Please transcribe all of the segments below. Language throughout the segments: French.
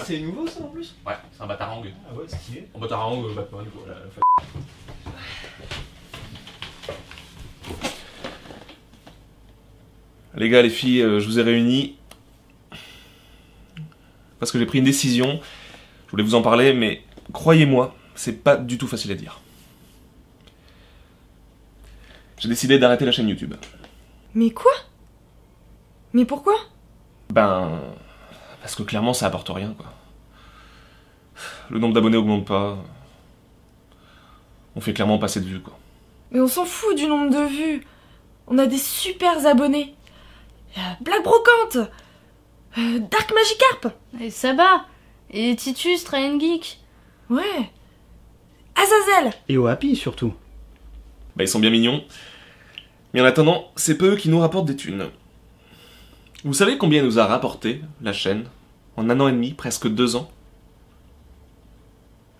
c'est nouveau ça en plus? Ouais, c'est un Batarang. Ah ouais, stylé. Un Batarang, Batman, quoi. Les gars, les filles, je vous ai réunis parce que j'ai pris une décision. Je voulais vous en parler, mais croyez-moi, c'est pas du tout facile à dire. J'ai décidé d'arrêter la chaîne YouTube. Mais quoi? Mais pourquoi? Ben... parce que clairement, ça apporte rien, quoi. Le nombre d'abonnés augmente pas. On fait clairement pas assez de vues, quoi. Mais on s'en fout du nombre de vues. On a des super abonnés. Black Brocante, Dark Magikarp. Et Saba. Et Titus, Train Geek. Ouais. Azazel. Et au Happy surtout. Bah ils sont bien mignons. Mais en attendant, c'est peu eux qui nous rapportent des thunes. Vous savez combien nous a rapporté la chaîne en 1 an et demi, presque 2 ans?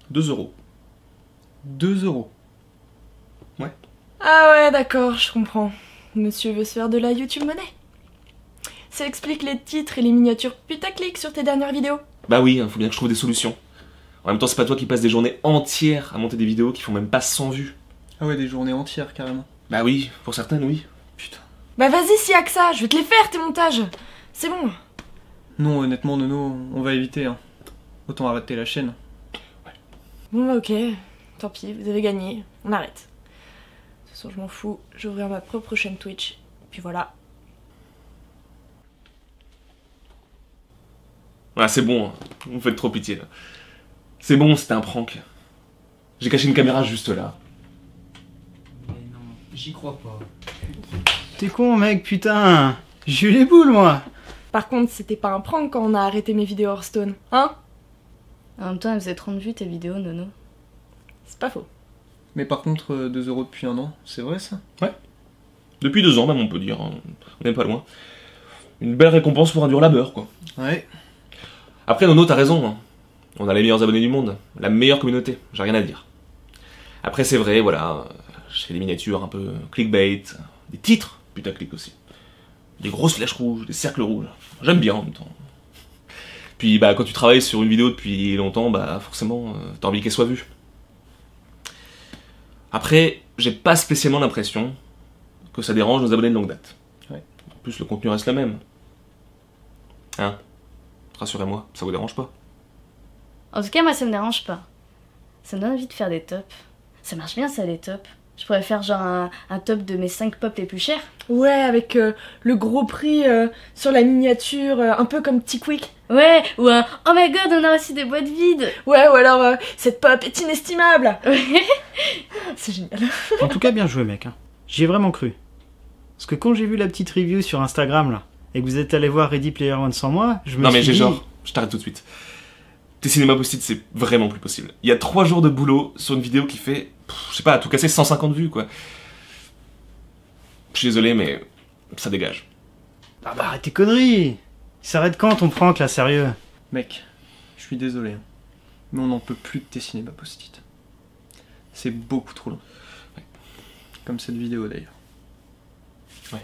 2 €. 2 €. Ouais. Ah ouais, d'accord, je comprends. Monsieur veut se faire de la YouTube monnaie. Ça explique les titres et les miniatures putaclic sur tes dernières vidéos. Bah oui, faut bien que je trouve des solutions. En même temps, c'est pas toi qui passes des journées entières à monter des vidéos qui font même pas 100 vues. Ah ouais, des journées entières carrément. Bah oui, pour certaines, oui. Putain. Bah vas-y, s'il y a que ça, je vais te les faire tes montages. C'est bon. Non, honnêtement, Nono, on va éviter. Hein. Autant arrêter la chaîne. Bon bah ok, tant pis, vous avez gagné, on arrête. De toute façon, je m'en fous, je vais ouvrir ma propre chaîne Twitch. Puis voilà. Ah, c'est bon, hein. Vous me faites trop pitié, là. C'est bon, c'était un prank. J'ai caché une caméra juste là. Mais non, j'y crois pas. T'es con, mec, putain. J'ai eu les boules, moi. Par contre, c'était pas un prank quand on a arrêté mes vidéos Hearthstone, hein? En même temps, elle faisait 30 vues tes vidéos, Nono. C'est pas faux. Mais par contre, 2 € depuis 1 an, c'est vrai ça? Depuis 2 ans, même, on peut dire. Hein. On n'est pas loin. Une belle récompense pour un dur labeur, quoi. Ouais. Après, Nono, t'as raison. Hein. On a les meilleurs abonnés du monde. La meilleure communauté. J'ai rien à dire. Après, c'est vrai, voilà. Je fais des miniatures un peu clickbait. Des titres, putaclic aussi. Des grosses flèches rouges, des cercles rouges. J'aime bien en même temps. Puis, bah, quand tu travailles sur une vidéo depuis longtemps, bah, forcément, t'as envie qu'elle soit vue. Après, j'ai pas spécialement l'impression que ça dérange nos abonnés de longue date. Ouais. En plus, le contenu reste le même. Hein? Rassurez-moi, ça vous dérange pas? En tout cas, moi, ça me dérange pas. Ça me donne envie de faire des tops. Ça marche bien, ça, les tops. Je pourrais faire genre un top de mes 5 pop les plus chers. Ouais, avec le gros prix sur la miniature, un peu comme T-Quick. Ouais, ou un oh my god, on a aussi des boîtes vides. Ouais, ou alors cette pop est inestimable. C'est génial. En tout cas, bien joué, mec. Hein. J'y ai vraiment cru. Parce que quand j'ai vu la petite review sur Instagram, là, et que vous êtes allé voir Ready Player One sans moi, je me Non suis mais j'ai dit... genre, je t'arrête tout de suite. Tes cinémas post-it, c'est vraiment plus possible. Il y a 3 jours de boulot sur une vidéo qui fait, je sais pas, à tout casser 150 vues, quoi. Je suis désolé, mais ça dégage. Ah bah arrête tes conneries. Il s'arrête quand ton prank, là, sérieux? Mec, je suis désolé. Hein. Mais on n'en peut plus de tes cinémas post-it. C'est beaucoup trop long. Ouais. Comme cette vidéo d'ailleurs. Ouais.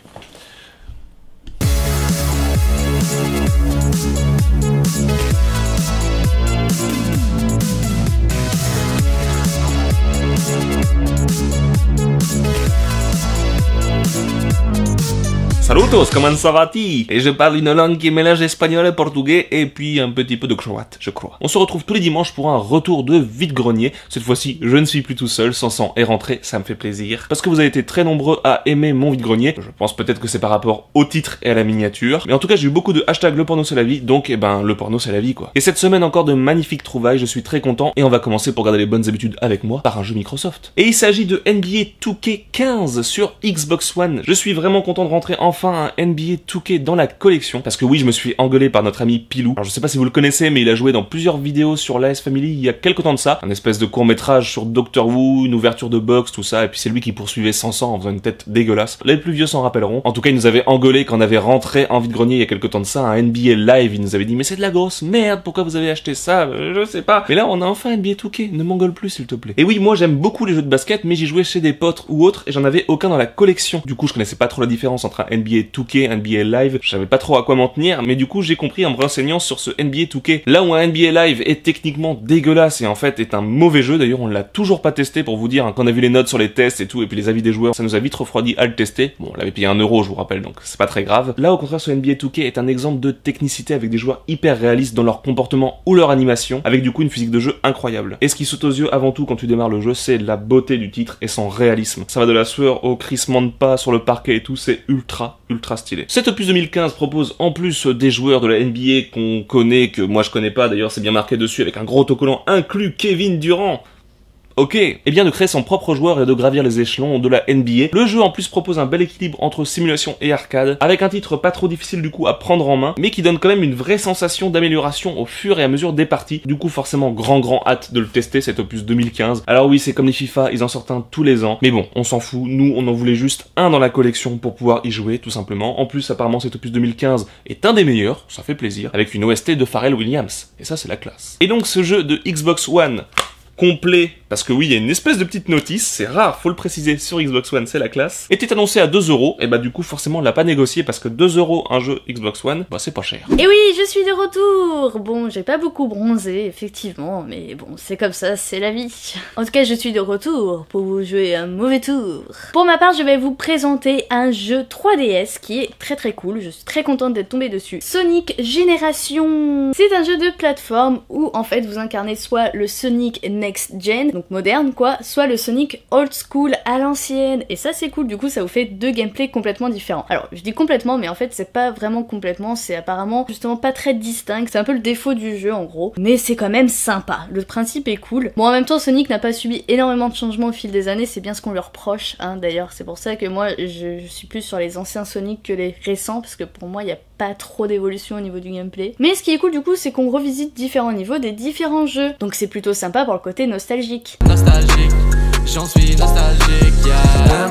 Salutos, comment ça va-t-il? Et je parle une langue qui mélange espagnol, portugais et puis un petit peu de croate, je crois. On se retrouve tous les dimanches pour un retour de vide-grenier. Cette fois-ci, je ne suis plus tout seul, Sansan est rentré, ça me fait plaisir. Parce que vous avez été très nombreux à aimer mon vide-grenier. Je pense peut-être que c'est par rapport au titre et à la miniature. Mais en tout cas, j'ai eu beaucoup de hashtags le porno c'est la vie, donc eh ben, le porno c'est la vie, quoi. Et cette semaine encore de magnifiques trouvailles, je suis très content. Et on va commencer pour garder les bonnes habitudes avec moi par un jeu Microsoft. Et il s'agit de NBA 2K15 sur Xbox One. Je suis vraiment content de rentrer enfin un NBA 2K dans la collection, parce que oui, je me suis engueulé par notre ami Pilou. Alors je sais pas si vous le connaissez, mais il a joué dans plusieurs vidéos sur l'AS Family il y a quelques temps de ça, un espèce de court-métrage sur Doctor Who, une ouverture de box, tout ça, et puis c'est lui qui poursuivait Sansan en faisant une tête dégueulasse. Les plus vieux s'en rappelleront. En tout cas, il nous avait engueulé quand on avait rentré en vide-grenier il y a quelques temps de ça, un NBA Live, il nous avait dit mais c'est de la grosse merde, pourquoi vous avez acheté ça? Je sais pas. Mais là, on a enfin un NBA 2K, ne m'engueule plus s'il te plaît. Et oui, moi j'aime beaucoup les jeux de basket, mais j'y jouais chez des potes ou autres, et j'en avais aucun dans la collection. Du coup, je connaissais pas trop la différence entre un NBA NBA 2K, NBA Live, je savais pas trop à quoi m'en tenir, mais du coup j'ai compris en me renseignant sur ce NBA 2K. Là où un NBA Live est techniquement dégueulasse et en fait est un mauvais jeu, d'ailleurs on l'a toujours pas testé pour vous dire, hein, quand on a vu les notes sur les tests et tout, et puis les avis des joueurs, ça nous a vite refroidi à le tester. Bon, on l'avait payé 1 €, je vous rappelle, donc c'est pas très grave. Là au contraire, ce NBA 2K est un exemple de technicité avec des joueurs hyper réalistes dans leur comportement ou leur animation, avec du coup une physique de jeu incroyable. Et ce qui saute aux yeux avant tout quand tu démarres le jeu, c'est la beauté du titre et son réalisme. Ça va de la sueur au crissement de pas sur le parquet et tout, c'est ultra stylé. Cet opus 2015 propose en plus des joueurs de la NBA qu'on connaît, que moi je connais pas, d'ailleurs c'est bien marqué dessus avec un gros autocollant inclus Kevin Durant. Ok, et bien de créer son propre joueur et de gravir les échelons de la NBA. Le jeu en plus propose un bel équilibre entre simulation et arcade, avec un titre pas trop difficile du coup à prendre en main, mais qui donne quand même une vraie sensation d'amélioration au fur et à mesure des parties. Du coup forcément grand hâte de le tester, cet opus 2015. Alors oui, c'est comme les FIFA, ils en sortent un tous les ans, mais bon, on s'en fout, nous on en voulait juste un dans la collection pour pouvoir y jouer tout simplement. En plus apparemment cet opus 2015 est un des meilleurs, ça fait plaisir, avec une OST de Pharrell Williams, et ça c'est la classe. Et donc ce jeu de Xbox One complet, parce que oui, il y a une espèce de petite notice, c'est rare, faut le préciser, sur Xbox One, c'est la classe, était annoncé à 2 €, et bah du coup, forcément, on l'a pas négocié, parce que 2 € un jeu Xbox One, bah c'est pas cher. Et oui, je suis de retour. Bon, j'ai pas beaucoup bronzé, effectivement, mais bon, c'est comme ça, c'est la vie. En tout cas, je suis de retour pour vous jouer un mauvais tour. Pour ma part, je vais vous présenter un jeu 3DS qui est très cool, je suis très contente d'être tombée dessus. Sonic Génération. C'est un jeu de plateforme où, en fait, vous incarnez soit le Sonic Next Gen, donc moderne quoi, soit le Sonic Old School à l'ancienne, et ça c'est cool, du coup ça vous fait deux gameplays complètement différents. Alors je dis complètement, mais en fait c'est pas vraiment complètement, c'est apparemment justement pas très distinct, c'est un peu le défaut du jeu en gros, mais c'est quand même sympa, le principe est cool. Bon en même temps Sonic n'a pas subi énormément de changements au fil des années, c'est bien ce qu'on lui reproche, hein, d'ailleurs c'est pour ça que moi je suis plus sur les anciens Sonic que les récents, parce que pour moi il y a pas trop d'évolution au niveau du gameplay. Mais ce qui est cool du coup c'est qu'on revisite différents niveaux des différents jeux, donc c'est plutôt sympa pour le côté nostalgique. Nostalgique, j'en suis nostalgique, yeah.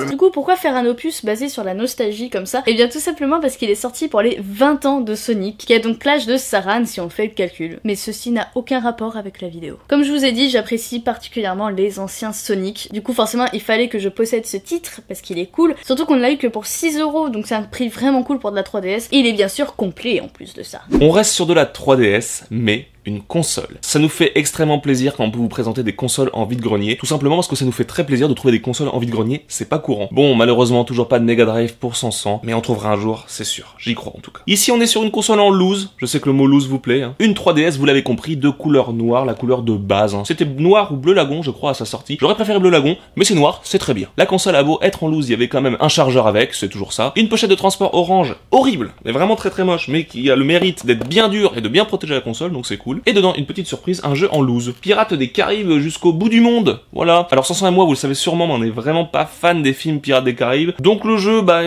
Du coup, pourquoi faire un opus basé sur la nostalgie comme ça? Eh bien tout simplement parce qu'il est sorti pour les 20 ans de Sonic, qui a donc l'âge de Saran si on fait le calcul. Mais ceci n'a aucun rapport avec la vidéo. Comme je vous ai dit, j'apprécie particulièrement les anciens Sonic. Du coup forcément il fallait que je possède ce titre parce qu'il est cool. Surtout qu'on ne l'a eu que pour 6 €, donc c'est un prix vraiment cool pour de la 3DS. Et il est bien sûr complet en plus de ça. On reste sur de la 3DS, mais une console. Ça nous fait extrêmement plaisir quand on peut vous présenter des consoles en vide-grenier, tout simplement parce que ça nous fait très plaisir de trouver des consoles en vide-grenier, c'est pas courant. Bon, malheureusement, toujours pas de Mega Drive pour 100, mais on trouvera un jour, c'est sûr, j'y crois en tout cas. Ici, on est sur une console en loose, je sais que le mot loose vous plaît, hein. Une 3DS, vous l'avez compris, de couleur noire, la couleur de base, hein. C'était noir ou bleu lagon, je crois, à sa sortie. J'aurais préféré bleu lagon, mais c'est noir, c'est très bien. La console a beau être en loose, il y avait quand même un chargeur avec, c'est toujours ça. Une pochette de transport orange, horrible, mais vraiment très moche, mais qui a le mérite d'être bien dur et de bien protéger la console, donc c'est cool. Et dedans, une petite surprise, un jeu en loose. Pirates des Caraïbes jusqu'au bout du monde. Voilà. Alors Sanson et moi, vous le savez sûrement, mais on est vraiment pas fan des films Pirates des Caraïbes. Donc le jeu, bah,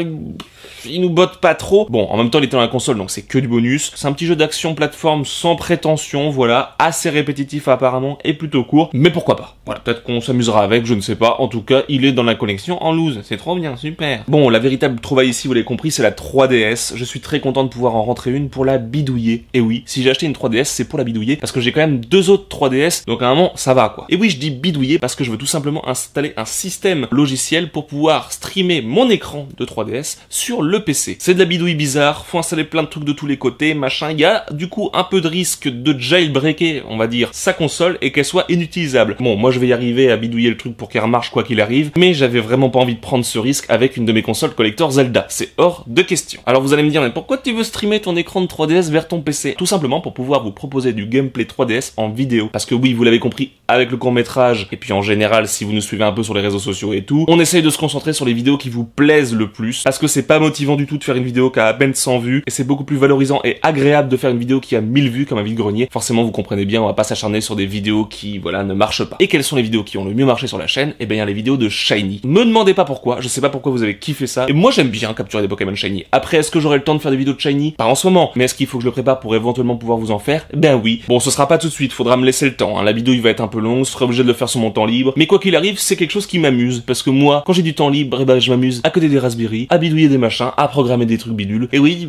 il nous botte pas trop. Bon, en même temps, il était dans la console, donc c'est que du bonus. C'est un petit jeu d'action plateforme sans prétention, voilà. Assez répétitif apparemment et plutôt court. Mais pourquoi pas. Voilà, peut-être qu'on s'amusera avec, je ne sais pas. En tout cas, il est dans la collection en loose. C'est trop bien, super. Bon, la véritable trouvaille ici, vous l'avez compris, c'est la 3DS. Je suis très content de pouvoir en rentrer une pour la bidouiller. Et oui, si j'ai acheté une 3DS, c'est pour la bidouiller, parce que j'ai quand même deux autres 3DS, donc à un moment, ça va quoi. Et oui, je dis bidouiller parce que je veux tout simplement installer un système logiciel pour pouvoir streamer mon écran de 3DS sur le PC. C'est de la bidouille bizarre, faut installer plein de trucs de tous les côtés, machin. Il y a du coup un peu de risque de jailbreaker, on va dire, sa console et qu'elle soit inutilisable. Bon, moi je vais y arriver à bidouiller le truc pour qu'elle remarche quoi qu'il arrive, mais j'avais vraiment pas envie de prendre ce risque avec une de mes consoles collector Zelda. C'est hors de question. Alors vous allez me dire, mais pourquoi tu veux streamer ton écran de 3DS vers ton PC? Tout simplement pour pouvoir vous proposer du gameplay 3DS en vidéo. Parce que oui, vous l'avez compris, avec le court-métrage, et puis en général, si vous nous suivez un peu sur les réseaux sociaux et tout, on essaye de se concentrer sur les vidéos qui vous plaisent le plus, parce que c'est pas motivant du tout de faire une vidéo qui a à peine 100 vues, et c'est beaucoup plus valorisant et agréable de faire une vidéo qui a 1000 vues comme un vide-grenier. Forcément, vous comprenez bien, on va pas s'acharner sur des vidéos qui, voilà, ne marchent pas. Et quelles sont les vidéos qui ont le mieux marché sur la chaîne? Eh bien, il y a les vidéos de Shiny. Me demandez pas pourquoi, je sais pas pourquoi vous avez kiffé ça, et moi j'aime bien capturer des Pokémon Shiny. Après, est-ce que j'aurai le temps de faire des vidéos de Shiny? Pas en ce moment, mais est-ce qu'il faut que je le prépare pour éventuellement pouvoir vous en faire? Ben oui. Bon, ce sera pas tout de suite, faudra me laisser le temps, hein. La vidéo il va être un peu longue, je serai obligé de le faire sur mon temps libre, mais quoi qu'il arrive, c'est quelque chose qui m'amuse, parce que moi, quand j'ai du temps libre, eh ben je m'amuse à côté des Raspberry, à bidouiller des machins, hein, à programmer des trucs bidules. Et oui,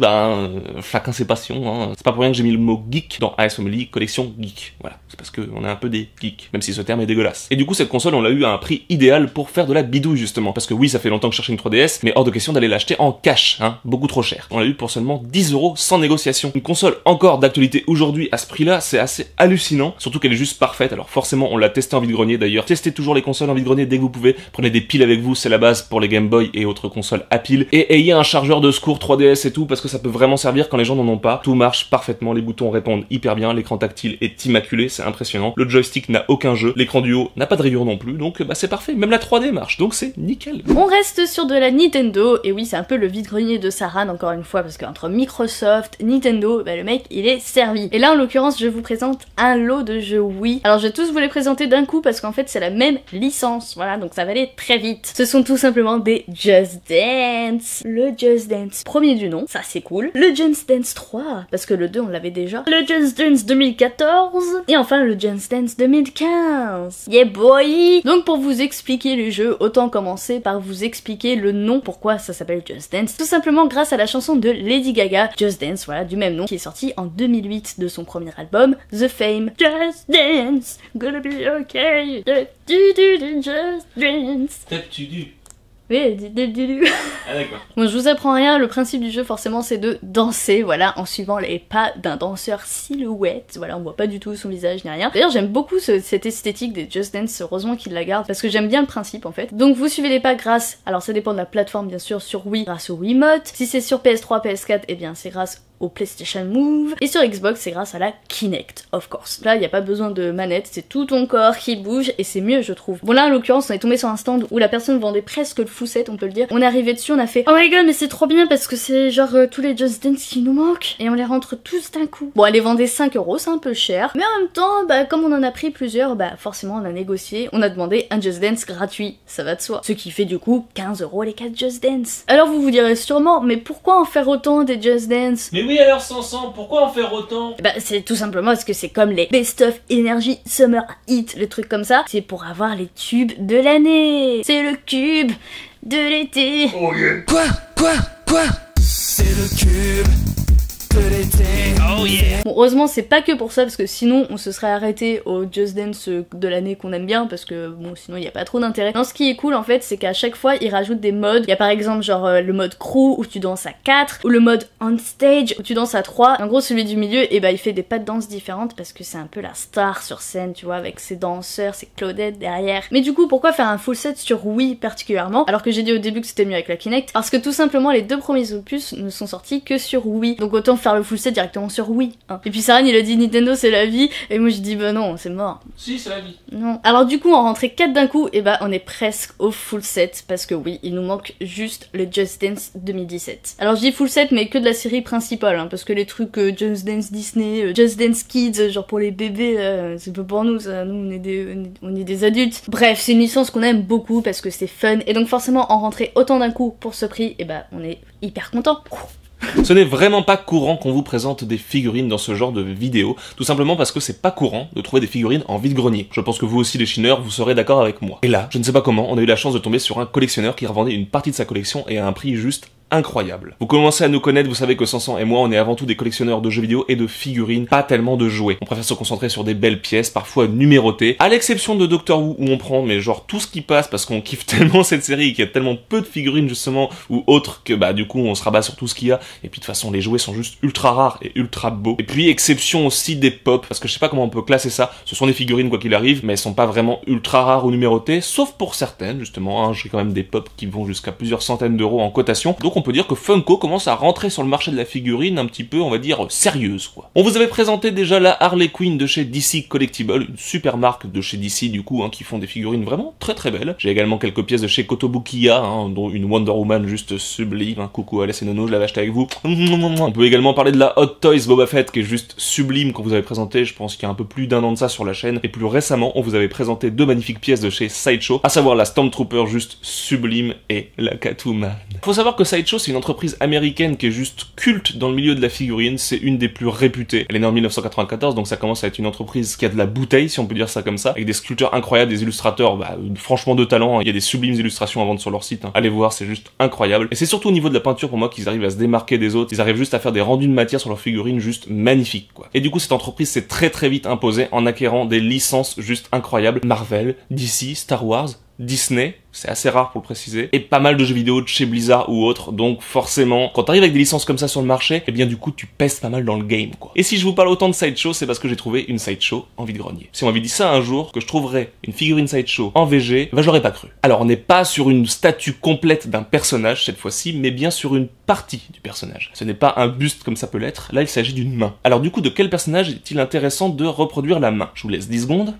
chacun ses passions, hein. C'est pas pour rien que j'ai mis le mot geek dans AS Family collection geek. Voilà, c'est parce qu'on est un peu des geeks, même si ce terme est dégueulasse. Et du coup, cette console, on l'a eu à un prix idéal pour faire de la bidouille, justement. Parce que oui, ça fait longtemps que je cherchais une 3DS, mais hors de question d'aller l'acheter en cash, hein, beaucoup trop cher. On l'a eu pour seulement 10 € sans négociation. Une console encore d'actualité aujourd'hui à ce prix-là, c'est assez hallucinant, surtout qu'elle est juste parfaite. Alors forcément, on l'a testé en vide-grenier d'ailleurs. Testez toujours les consoles en vide-grenier dès que vous pouvez. Prenez des piles avec vous, c'est la base pour les Game Boy et autres consoles à piles. Et ayez un chargeur de secours 3DS et tout, parce que ça peut vraiment servir quand les gens n'en ont pas. Tout marche parfaitement, les boutons répondent hyper bien, l'écran tactile est immaculé, c'est impressionnant. Le joystick n'a aucun jeu, l'écran du haut n'a pas de rayures non plus, donc c'est parfait. Même la 3D marche, donc c'est nickel. On reste sur de la Nintendo, et oui, c'est un peu le vide-grenier de Saran, encore une fois, parce qu'entre Microsoft, Nintendo, le mec, il est servi. Et là, en l'occurrence, je vous présente un lot de jeux Wii. Alors, je vais tous vous les présenter d'un coup, parce qu'en fait, c'est la même licence, voilà, donc ça va aller très vite. Ce sont tout simplement des Just Dance. Le Just Dance premier du nom, ça c'est cool. Le Just Dance 3, parce que le 2, on l'avait déjà. Le Just Dance 2014. Et enfin, le Just Dance 2015. Yeah boy! Donc, pour vous expliquer le jeu, autant commencer par vous expliquer le nom, pourquoi ça s'appelle Just Dance. Tout simplement grâce à la chanson de Lady Gaga, Just Dance, voilà, du même nom, qui est sorti en 2008 de son premier album, The Fame. Just Dance, gonna be okay, just dance. Peut-être tu dis. Oui, Ah d'accord. Bon, je vous apprends rien, le principe du jeu forcément c'est de danser, voilà, en suivant les pas d'un danseur silhouette, voilà, on voit pas du tout son visage ni rien. D'ailleurs j'aime beaucoup cette esthétique des Just Dance, heureusement qu'ils la gardent, parce que j'aime bien le principe en fait. Donc vous suivez les pas grâce, alors ça dépend de la plateforme bien sûr, sur Wii, grâce au Wiimote, si c'est sur PS3, PS4, eh bien c'est grâce au PlayStation Move, et sur Xbox c'est grâce à la Kinect, of course. Là y a pas besoin de manette, c'est tout ton corps qui bouge, et c'est mieux je trouve. Bon là en l'occurrence on est tombé sur un stand où la personne vendait presque le full set, on peut le dire. On est arrivé dessus, on a fait oh my god mais c'est trop bien parce que c'est genre tous les Just Dance qui nous manquent, et on les rentre tous d'un coup. Bon elle les vendait 5 €, c'est un peu cher, mais en même temps comme on en a pris plusieurs, forcément on a négocié, on a demandé un Just Dance gratuit, ça va de soi. Ce qui fait du coup 15 € les 4 Just Dance. Alors vous vous direz sûrement, mais pourquoi en faire autant des Just Dance? Mais oui alors Sansan, pourquoi en faire autant? C'est tout simplement parce que c'est comme les Best of Energy Summer Hit, le truc comme ça, c'est pour avoir les tubes de l'année. C'est le cube de l'été. Oh yeah. Quoi? C'est le cube de l'été. Oh yeah. Bon, heureusement c'est pas que pour ça, parce que sinon on se serait arrêté au Just Dance de l'année qu'on aime bien, parce que bon sinon il y a pas trop d'intérêt. Non, ce qui est cool en fait c'est qu'à chaque fois ils rajoutent des modes. Il y a par exemple genre le mode crew où tu danses à 4, ou le mode on stage où tu danses à 3. En gros celui du milieu il fait des pas de danse différentes parce que c'est un peu la star sur scène, tu vois, avec ses danseurs, ses Claudette derrière. Mais du coup pourquoi faire un full set sur Wii particulièrement, alors que j'ai dit au début que c'était mieux avec la Kinect? Parce que tout simplement les deux premiers opus ne sont sortis que sur Wii, donc autant faire le full set directement sur Wii, hein. Et puis Saran il a dit Nintendo c'est la vie, et moi je dis non c'est mort. Si c'est la vie. Non. Alors du coup on rentrait 4 d'un coup, et on est presque au full set, parce que oui il nous manque juste le Just Dance 2017. Alors je dis full set mais que de la série principale, hein, parce que les trucs Just Dance Disney, Just Dance Kids, genre pour les bébés, c'est pas pour nous ça, nous on est des adultes. Bref, c'est une licence qu'on aime beaucoup parce que c'est fun, et donc forcément en rentrer autant d'un coup pour ce prix, on est hyper content. Ce n'est vraiment pas courant qu'on vous présente des figurines dans ce genre de vidéo, tout simplement parce que c'est pas courant de trouver des figurines en vide-grenier. Je pense que vous aussi les chineurs, vous serez d'accord avec moi. Et là, je ne sais pas comment, on a eu la chance de tomber sur un collectionneur qui revendait une partie de sa collection et à un prix juste incroyable. Vous commencez à nous connaître, vous savez que Sansan et moi on est avant tout des collectionneurs de jeux vidéo et de figurines, pas tellement de jouets. On préfère se concentrer sur des belles pièces, parfois numérotées, à l'exception de Doctor Who où on prend mais genre tout ce qui passe parce qu'on kiffe tellement cette série et qu'il y a tellement peu de figurines justement ou autres que du coup on se rabat sur tout ce qu'il y a, et puis de toute façon les jouets sont juste ultra rares et ultra beaux. Et puis exception aussi des pop, parce que je sais pas comment on peut classer ça, ce sont des figurines quoi qu'il arrive, mais elles sont pas vraiment ultra rares ou numérotées, sauf pour certaines justement, hein, j'ai quand même des pop qui vont jusqu'à plusieurs centaines d'euros en cotation, donc on peut dire que Funko commence à rentrer sur le marché de la figurine un petit peu, on va dire, sérieuse quoi. On vous avait présenté déjà la Harley Quinn de chez DC Collectible, une super marque de chez DC du coup, hein, qui font des figurines vraiment très très belles. J'ai également quelques pièces de chez Kotobukiya, hein, dont une Wonder Woman juste sublime, hein. Coucou Alice et Nono, je l'avais acheté avec vous. On peut également parler de la Hot Toys Boba Fett qui est juste sublime qu'on vous avait présenté, je pense qu'il y a un peu plus d'1 an de ça sur la chaîne, et plus récemment on vous avait présenté deux magnifiques pièces de chez Sideshow, à savoir la Stormtrooper juste sublime et la Catwoman. Faut savoir que Sideshow Sideshow, c'est une entreprise américaine qui est juste culte dans le milieu de la figurine, c'est une des plus réputées. Elle est née en 1994, donc ça commence à être une entreprise qui a de la bouteille, si on peut dire ça comme ça, avec des sculpteurs incroyables, des illustrateurs, franchement de talent, il y a des sublimes illustrations à vendre sur leur site, allez voir, c'est juste incroyable. Et c'est surtout au niveau de la peinture pour moi qu'ils arrivent à se démarquer des autres, ils arrivent juste à faire des rendus de matière sur leurs figurines juste magnifiques, quoi. Et du coup, cette entreprise s'est très vite imposée en acquérant des licences juste incroyables, Marvel, DC, Star Wars, Disney, c'est assez rare pour le préciser, et pas mal de jeux vidéo de chez Blizzard ou autres, donc forcément, quand t'arrives avec des licences comme ça sur le marché, eh bien du coup tu pèses pas mal dans le game, quoi. Et si je vous parle autant de Sideshow, c'est parce que j'ai trouvé une Sideshow en vide-grenier. Si on m'avait dit ça un jour, que je trouverais une figurine Sideshow en VG, bah j'aurais pas cru. Alors on n'est pas sur une statue complète d'un personnage cette fois-ci, mais bien sur une partie du personnage. Ce n'est pas un buste comme ça peut l'être, là il s'agit d'une main. Alors du coup, de quel personnage est-il intéressant de reproduire la main? Je vous laisse 10 secondes.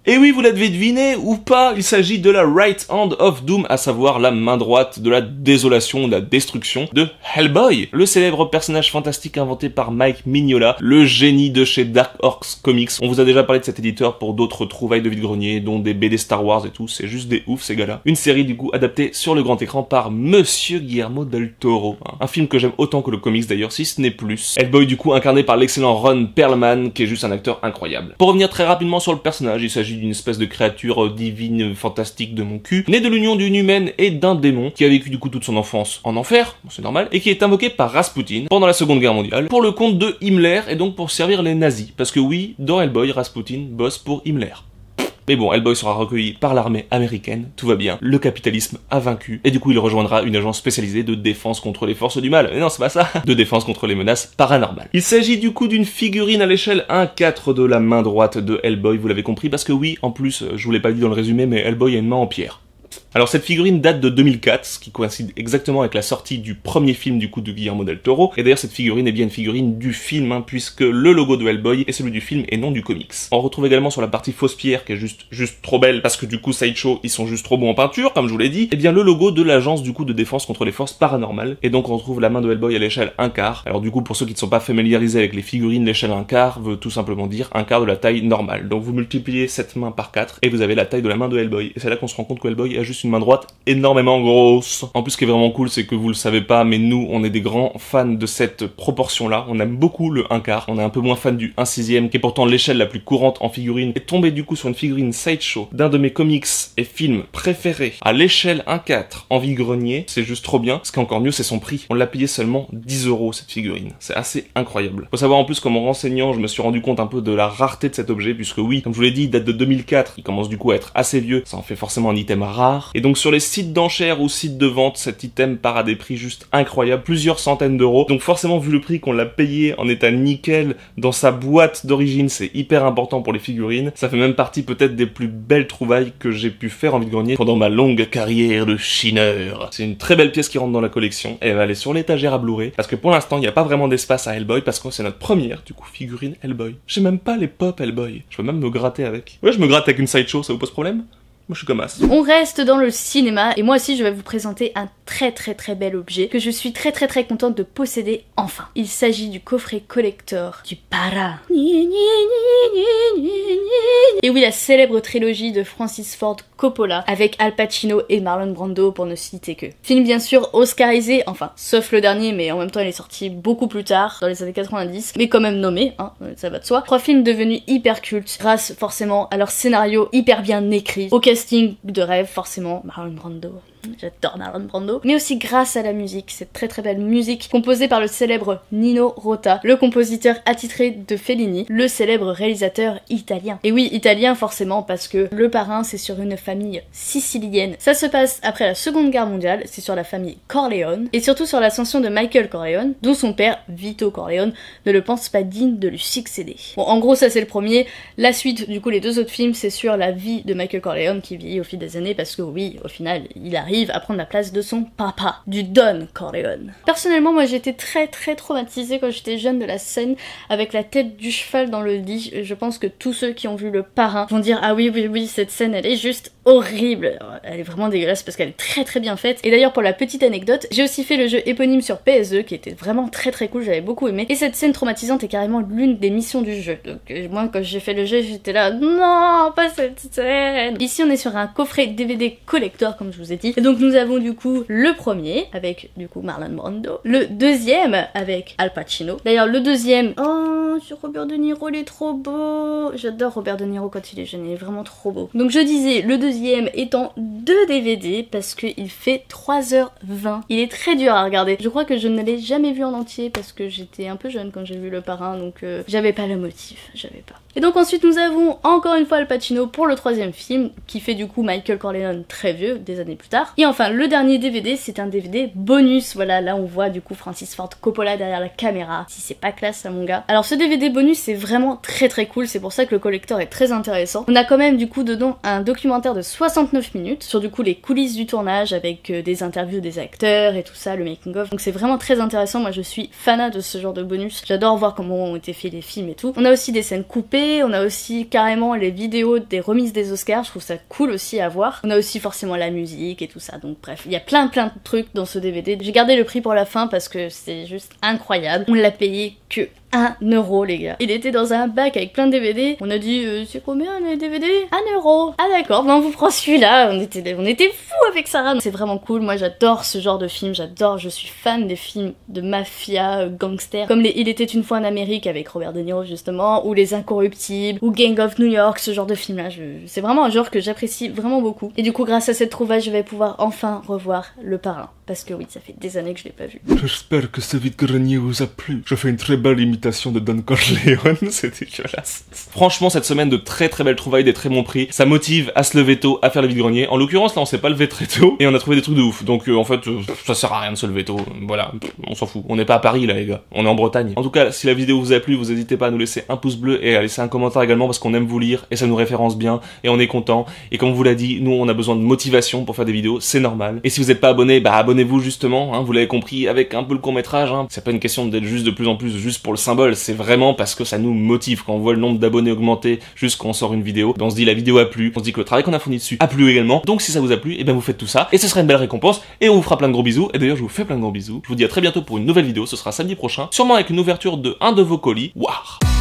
Et oui, vous l'avez deviné ou pas, il s'agit de la Right Hand of Doom, à savoir la main droite de la désolation, de la destruction de Hellboy, le célèbre personnage fantastique inventé par Mike Mignola, le génie de chez Dark Horse Comics. On vous a déjà parlé de cet éditeur pour d'autres trouvailles de vide-grenier, dont des BD Star Wars et tout, c'est juste des oufs ces gars-là. Une série du coup adaptée sur le grand écran par Monsieur Guillermo del Toro, un film que j'aime autant que le comics d'ailleurs, si ce n'est plus. Hellboy du coup incarné par l'excellent Ron Perlman, qui est juste un acteur incroyable. Pour revenir très rapidement sur le personnage, il s'agit d'une espèce de créature divine fantastique de mon cul, née de l'union d'une humaine et d'un démon, qui a vécu du coup toute son enfance en enfer, c'est normal, et qui est invoqué par Rasputin pendant la Seconde Guerre mondiale, pour le compte de Himmler, et donc pour servir les nazis, parce que oui, dans Hellboy, Rasputin bosse pour Himmler. Mais bon, Hellboy sera recueilli par l'armée américaine, tout va bien, le capitalisme a vaincu, et du coup il rejoindra une agence spécialisée de défense contre les forces du mal, mais non c'est pas ça, de défense contre les menaces paranormales. Il s'agit du coup d'une figurine à l'échelle 1/4 de la main droite de Hellboy, vous l'avez compris, parce que oui, en plus, je vous l'ai pas dit dans le résumé, mais Hellboy a une main en pierre. Alors cette figurine date de 2004, ce qui coïncide exactement avec la sortie du premier film du coup de Guillermo del Toro, et d'ailleurs cette figurine est bien une figurine du film, puisque le logo de Hellboy est celui du film et non du comics. On retrouve également sur la partie fausse pierre, qui est juste trop belle, parce que du coup Sideshow, ils sont juste trop bons en peinture, comme je vous l'ai dit, et bien le logo de l'agence du coup de défense contre les forces paranormales, et donc on retrouve la main de Hellboy à l'échelle 1/4. Alors du coup, pour ceux qui ne sont pas familiarisés avec les figurines, l'échelle 1/4 veut tout simplement dire 1/4 de la taille normale. Donc vous multipliez cette main par 4, et vous avez la taille de la main de Hellboy, et c'est là qu'on se rend compte que Hellboy a juste une main droite énormément grosse. En plus, ce qui est vraiment cool, c'est que vous le savez pas, mais nous, on est des grands fans de cette proportion-là. On aime beaucoup le 1/4. On est un peu moins fan du 1/6, qui est pourtant l'échelle la plus courante en figurine. Et tomber du coup sur une figurine Sideshow d'un de mes comics et films préférés à l'échelle 1/4 en vide-grenier, c'est juste trop bien. Ce qui est encore mieux, c'est son prix. On l'a payé seulement 10 € cette figurine. C'est assez incroyable. Faut savoir en plus qu'en me renseignant, je me suis rendu compte un peu de la rareté de cet objet, puisque oui, comme je vous l'ai dit, il date de 2004. Il commence du coup à être assez vieux. Ça en fait forcément un item rare. Et donc sur les sites d'enchères ou sites de vente, cet item part à des prix juste incroyables, plusieurs centaines d'euros. Donc forcément, vu le prix qu'on l'a payé en état nickel dans sa boîte d'origine, c'est hyper important pour les figurines. Ça fait même partie peut-être des plus belles trouvailles que j'ai pu faire en vide-grenier pendant ma longue carrière de chineur. C'est une très belle pièce qui rentre dans la collection. Elle va aller sur l'étagère à Blu-ray, parce que pour l'instant, il n'y a pas vraiment d'espace à Hellboy, parce que c'est notre première, du coup, figurine Hellboy. J'ai même pas les pop Hellboy. Je peux même me gratter avec. Ouais, je me gratte avec une Sideshow, ça vous pose problème ? Moi je suis comme as. On reste dans le cinéma et moi aussi je vais vous présenter un très bel objet que je suis très contente de posséder enfin. Il s'agit du coffret collector du Para. Et oui, la célèbre trilogie de Francis Ford Coppola avec Al Pacino et Marlon Brando pour ne citer que. Film bien sûr oscarisé, enfin sauf le dernier, mais en même temps il est sorti beaucoup plus tard, dans les années 90, mais quand même nommé, hein, ça va de soi. 3 films devenus hyper cultes grâce forcément à leur scénario hyper bien écrit, au casting de rêve forcément, Marlon Brando. J'adore Marlon Brando. Mais aussi grâce à la musique, cette très belle musique composée par le célèbre Nino Rota, le compositeur attitré de Fellini, le célèbre réalisateur italien. Et oui, italien forcément parce que Le Parrain c'est sur une famille sicilienne. Ça se passe après la Seconde Guerre mondiale, c'est sur la famille Corleone et surtout sur l'ascension de Michael Corleone, dont son père, Vito Corleone, ne le pense pas digne de lui succéder. Bon, en gros ça c'est le premier. La suite, du coup les 2 autres films, c'est sur la vie de Michael Corleone qui vieillit au fil des années parce que oui, au final, il arrive à prendre la place de son papa, du Don Corleone. Personnellement, moi j'étais très traumatisée quand j'étais jeune de la scène avec la tête du cheval dans le lit. Je pense que tous ceux qui ont vu Le Parrain vont dire ah oui, cette scène elle est juste horrible. Elle est vraiment dégueulasse parce qu'elle est très bien faite. Et d'ailleurs pour la petite anecdote, j'ai aussi fait le jeu éponyme sur PSE qui était vraiment très cool, j'avais beaucoup aimé. Et cette scène traumatisante est carrément l'une des missions du jeu. Donc moi quand j'ai fait le jeu, j'étais là non, pas cette scène. Ici on est sur un coffret DVD collector comme je vous ai dit. Et donc nous avons du coup le premier avec du coup Marlon Brando, le deuxième avec Al Pacino. D'ailleurs le deuxième, oh sur Robert De Niro, il est trop beau. J'adore Robert De Niro quand il est jeune, il est vraiment trop beau. Donc je disais le deuxième est en 2 DVD parce qu'il fait 3h20. Il est très dur à regarder. Je crois que je ne l'ai jamais vu en entier parce que j'étais un peu jeune quand j'ai vu Le Parrain, donc j'avais pas le motif, j'avais pas. Et donc ensuite nous avons encore une fois Al Pacino pour le troisième film, qui fait du coup Michael Corleone très vieux, des années plus tard. Et enfin le dernier DVD, c'est un DVD bonus, voilà, là on voit du coup Francis Ford Coppola derrière la caméra, si c'est pas classe ça mon gars. Alors ce DVD bonus c'est vraiment très cool, c'est pour ça que le collector est très intéressant. On a quand même du coup dedans un documentaire de 69 minutes, sur du coup les coulisses du tournage, avec des interviews des acteurs et tout ça, le making of, donc c'est vraiment très intéressant. Moi je suis fanat de ce genre de bonus, j'adore voir comment ont été faits les films et tout. On a aussi des scènes coupées, on a aussi carrément les vidéos des remises des Oscars, je trouve ça cool aussi à voir. On a aussi forcément la musique et tout ça, donc bref, il y a plein de trucs dans ce DVD. J'ai gardé le prix pour la fin parce que c'est juste incroyable. On l'a payé que 1 euro les gars. Il était dans un bac avec plein de DVD. On a dit c'est combien les DVD? 1 euro. Ah d'accord, ben on vous prend celui-là. On était fous avec Sarah. C'est vraiment cool. Moi j'adore ce genre de film. J'adore, je suis fan des films de mafia, gangsters. Comme les Il était une fois en Amérique avec Robert De Niro justement, ou Les Incorruptibles, ou Gang of New York, ce genre de film là. C'est vraiment un genre que j'apprécie vraiment beaucoup. Et du coup grâce à cette trouvaille je vais pouvoir enfin revoir Le Parrain. Parce que oui, ça fait des années que je l'ai pas vu. J'espère que ce vide-grenier vous a plu. Je fais une très belle imitation de Don Corleone, c'est dégueulasse. Franchement, cette semaine de très belles trouvailles, des très bons prix, ça motive à se lever tôt, à faire le vide-grenier. En l'occurrence, là, on s'est pas levé très tôt, et on a trouvé des trucs de ouf. Donc, en fait, ça sert à rien de se lever tôt. Voilà, on s'en fout. On n'est pas à Paris, là, les gars. On est en Bretagne. En tout cas, si la vidéo vous a plu, vous n'hésitez pas à nous laisser un pouce bleu et à laisser un commentaire également, parce qu'on aime vous lire, et ça nous référence bien, et on est content. Et comme on vous l'a dit, nous, on a besoin de motivation pour faire des vidéos, c'est normal. Et si vous n'êtes pas abonné, bah abonnez-vous justement. Hein, vous l'avez compris avec un peu le court-métrage, hein. C'est pas une question d'être juste de plus en plus juste pour le symbole, c'est vraiment parce que ça nous motive. Quand on voit le nombre d'abonnés augmenter juste quand on sort une vidéo, ben on se dit la vidéo a plu, on se dit que le travail qu'on a fourni dessus a plu également. Donc si ça vous a plu, et ben vous faites tout ça, et ce sera une belle récompense, et on vous fera plein de gros bisous. Et d'ailleurs je vous fais plein de gros bisous. Je vous dis à très bientôt pour une nouvelle vidéo, ce sera samedi prochain, sûrement avec une ouverture de un de vos colis. Waouh.